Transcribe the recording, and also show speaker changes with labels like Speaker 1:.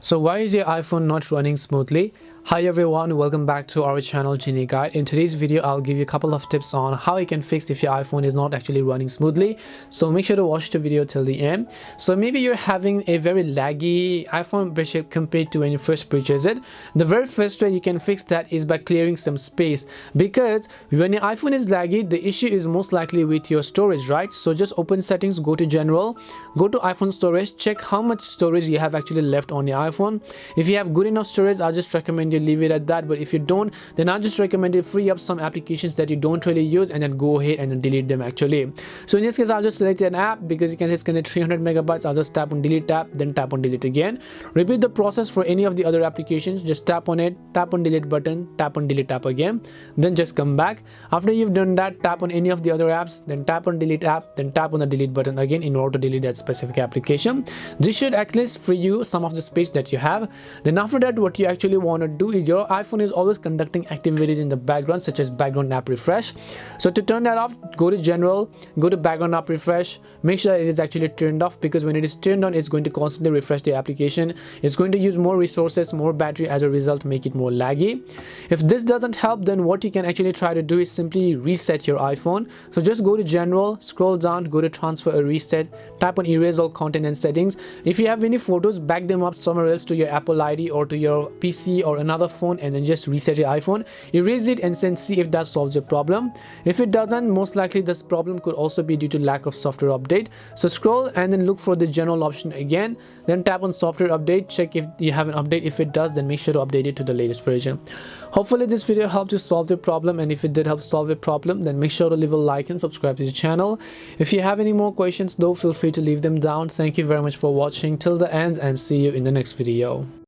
Speaker 1: So why is your iPhone not running smoothly? Hi everyone, welcome back to our channel Genie Guide. In today's video, I'll give you a couple of tips on how you can fix if your iPhone is not actually running smoothly. So make sure to watch the video till the end. So maybe you're having a very laggy iPhone compared to when you first purchased it. The very first way you can fix that is by clearing some space, because when your iPhone is laggy, the issue is most likely with your storage, right? So just open settings, go to general, go to iPhone storage, check how much storage you have actually left on your iPhone. If you have good enough storage, I'll just recommend you leave it at that, but if you don't, then I just recommend you free up some applications that you don't really use and then go ahead and then delete them actually. So in this case, I'll just select an app because you can see it's going to 300 megabytes. I'll just tap on delete tab, then tap on delete again. Repeat the process for any of the other applications. Just tap on it, tap on delete button, tap on delete tab again, then just come back. After you've done that, tap on any of the other apps, then tap on delete app, then tap on the delete button again in order to delete that specific application. This should at least free you some of the space that you have. Then after that, what you actually want to do is your iPhone is always conducting activities in the background, such as background app refresh. So to turn that off, go to general, go to background app refresh, make sure it is actually turned off, because when it is turned on, it's going to constantly refresh the application. It's going to use more resources, more battery, as a result make it more laggy. If this doesn't help, then what you can actually try to do is simply reset your iPhone. So just go to general, scroll down, go to transfer or reset, tap on erase all content and settings. If you have any photos, back them up somewhere else to your Apple ID or to your PC or another phone, and then just reset your iPhone, erase it, and then see if that solves your problem. If it doesn't, most likely this problem could also be due to lack of software update. So scroll and then look for the general option again, then tap on software update, check if you have an update. If it does, then make sure to update it to the latest version. Hopefully this video helped you solve the problem, and if it did help solve the problem, then make sure to leave a like and subscribe to the channel. If you have any more questions though, feel free to leave them down. Thank you very much for watching till the end, and see you in the next video.